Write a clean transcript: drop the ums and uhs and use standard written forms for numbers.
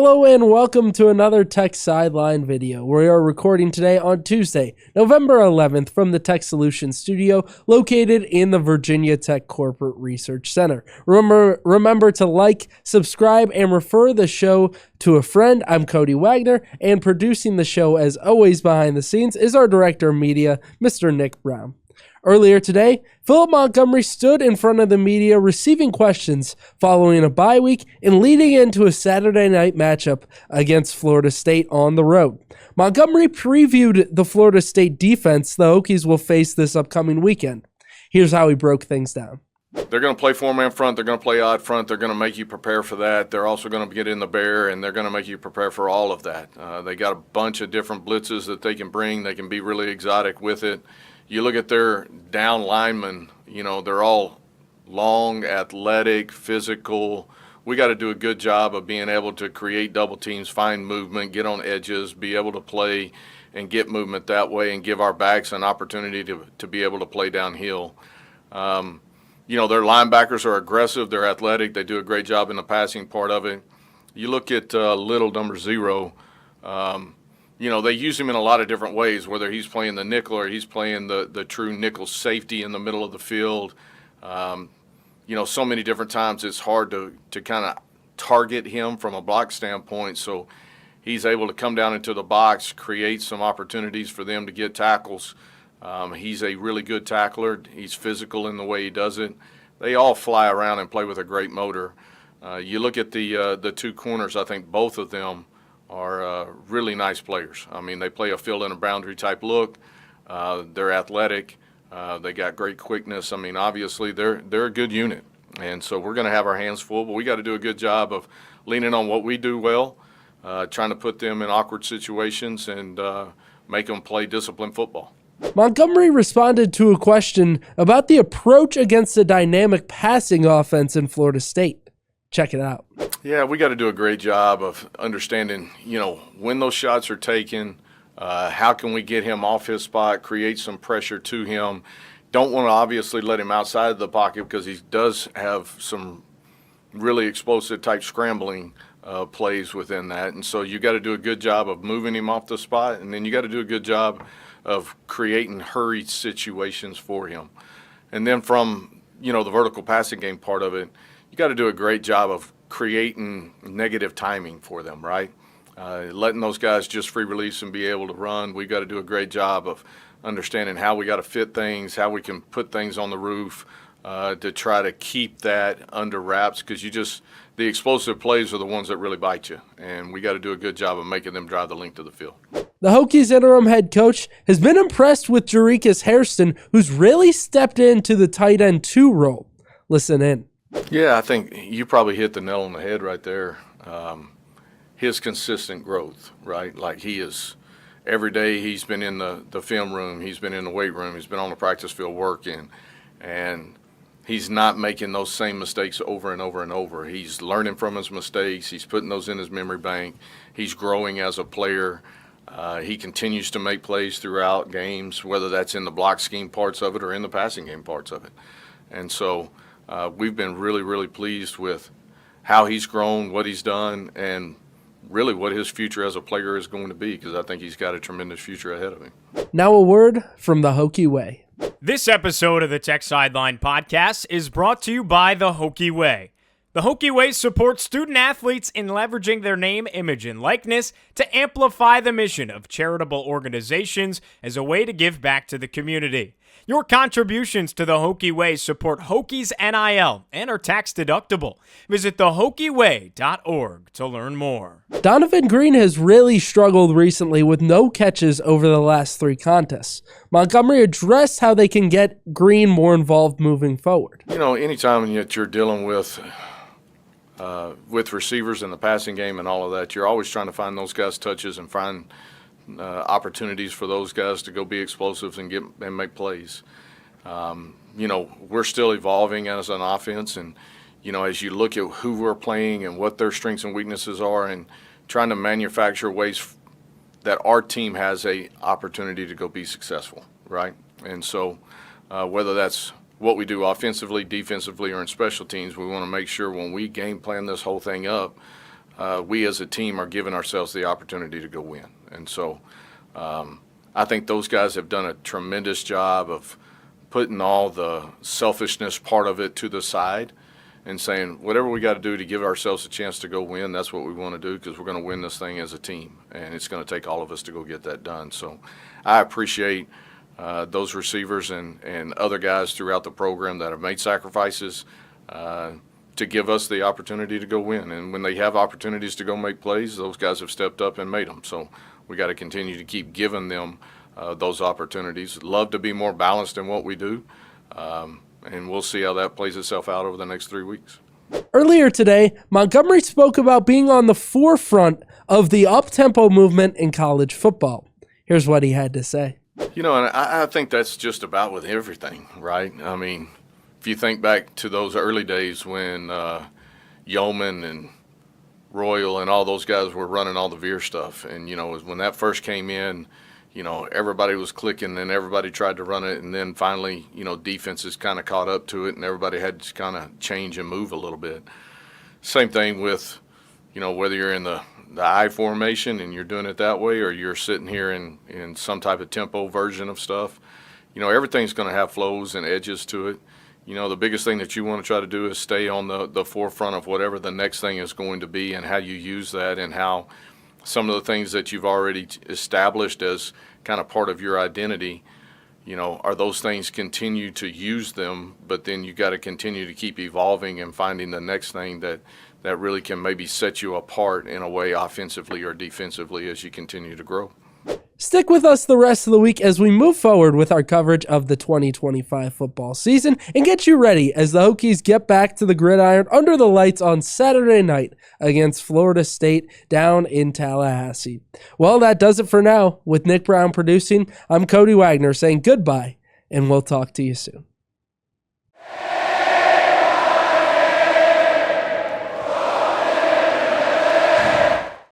Hello and welcome to another Tech Sideline video. We are recording today on Tuesday, November 11th from the Tech Solutions studio located in the Virginia Tech Corporate Research Center. Remember to like, subscribe, and refer the show to a friend. I'm Cody Wagner, and producing the show as always behind the scenes is our Director of Media, Mr. Nick Brown. Earlier today, Philip Montgomery stood in front of the media receiving questions following a bye week and leading into a Saturday night matchup against Florida State on the road. Montgomery previewed the Florida State defense the Hokies will face this upcoming weekend. Here's how he broke things down. They're going to play four-man front. They're going to play odd front. They're going to make you prepare for that. They're also going to get in the bear, and they're going to make you prepare for all of that. They got a bunch of different blitzes that they can bring. They can be really exotic with it. You look at their down linemen, they're all long, athletic, physical. We got to do a good job of being able to create double teams, find movement, get on edges, be able to play and get movement that way and give our backs an opportunity to be able to play downhill. Their linebackers are aggressive. They're athletic. They do a great job in the passing part of it. You look at little number 0. They use him in a lot of different ways, whether he's playing the nickel or he's playing the true nickel safety in the middle of the field. So many different times it's hard to kind of target him from a block standpoint. So he's able to come down into the box, create some opportunities for them to get tackles. He's a really good tackler. He's physical in the way he does it. They all fly around and play with a great motor. You look at the two corners, I think both of them are really nice players. I mean, they play a field in a boundary type look. They're athletic. They got great quickness. I mean, obviously they're a good unit. And so we're going to have our hands full, but we got to do a good job of leaning on what we do well, trying to put them in awkward situations and make them play disciplined football. Montgomery responded to a question about the approach against a dynamic passing offense in Florida State. Check it out. Yeah, we got to do a great job of understanding, when those shots are taken, how can we get him off his spot, create some pressure to him. Don't want to obviously let him outside of the pocket because he does have some really explosive type scrambling plays within that. And so you got to do a good job of moving him off the spot, and then you got to do a good job of creating hurried situations for him. And then from, the vertical passing game part of it, you got to do a great job of creating negative timing for them, right? Letting those guys just free release and be able to run. We got to do a great job of understanding how we got to fit things, how we can put things on the roof to try to keep that under wraps because the explosive plays are the ones that really bite you, and we got to do a good job of making them drive the length of the field. The Hokies interim head coach has been impressed with Jerikas Hairston, who's really stepped into the tight end 2 role. Listen in. Yeah, I think you probably hit the nail on the head right there. His consistent growth, right? Like he is, every day he's been in the film room, he's been in the weight room, he's been on the practice field working, and he's not making those same mistakes over and over and over. He's learning from his mistakes. He's putting those in his memory bank. He's growing as a player. He continues to make plays throughout games, whether that's in the block scheme parts of it or in the passing game parts of it. And so we've been really, really pleased with how he's grown, what he's done, and really what his future as a player is going to be because I think he's got a tremendous future ahead of him. Now a word from the Hokie Way. This episode of the Tech Sideline Podcast is brought to you by the Hokie Way. The Hokie Way supports student athletes in leveraging their name, image, and likeness to amplify the mission of charitable organizations as a way to give back to the community. Your contributions to the Hokie Way support Hokies NIL and are tax deductible. Visit thehokieway.org to learn more. Donovan Green has really struggled recently with no catches over the last 3 contests. Montgomery addressed how they can get Green more involved moving forward. Anytime that you're dealing with receivers in the passing game and all of that, you're always trying to find those guys touches and find opportunities for those guys to go be explosives and make plays. We're still evolving as an offense, and as you look at who we're playing and what their strengths and weaknesses are, and trying to manufacture ways that our team has a opportunity to go be successful, right? And so whether that's what we do offensively, defensively, or in special teams, we want to make sure when we game plan this whole thing up, we as a team are giving ourselves the opportunity to go win. And so I think those guys have done a tremendous job of putting all the selfishness part of it to the side and saying, whatever we got to do to give ourselves a chance to go win, that's what we want to do, because we're going to win this thing as a team. And it's going to take all of us to go get that done. So I appreciate those receivers and other guys throughout the program that have made sacrifices to give us the opportunity to go win. And when they have opportunities to go make plays, those guys have stepped up and made them. So we got to continue to keep giving them those opportunities. Love to be more balanced in what we do, and we'll see how that plays itself out over the next 3 weeks. Earlier today, Montgomery spoke about being on the forefront of the up-tempo movement in college football. Here's what he had to say. You know, and I think that's just about with everything, right? I mean, if you think back to those early days when Yeoman and Royal and all those guys were running all the veer stuff, and, you know, when that first came in, you know, everybody was clicking and everybody tried to run it, and then finally, you know, defenses kind of caught up to it and everybody had to kind of change and move a little bit. Same thing with, you know, whether you're in the I formation and you're doing it that way, or you're sitting here in some type of tempo version of stuff. You know, everything's going to have flows and edges to it. You know, the biggest thing that you want to try to do is stay on the forefront of whatever the next thing is going to be, and how you use that, and how some of the things that you've already established as kind of part of your identity, you know, are those things, continue to use them, but then you got to continue to keep evolving and finding the next thing that really can maybe set you apart in a way, offensively or defensively, as you continue to grow. Stick with us the rest of the week as we move forward with our coverage of the 2025 football season and get you ready as the Hokies get back to the gridiron under the lights on Saturday night against Florida State down in Tallahassee. Well, that does it for now. With Nick Brown producing, I'm Cody Wagner saying goodbye, and we'll talk to you soon.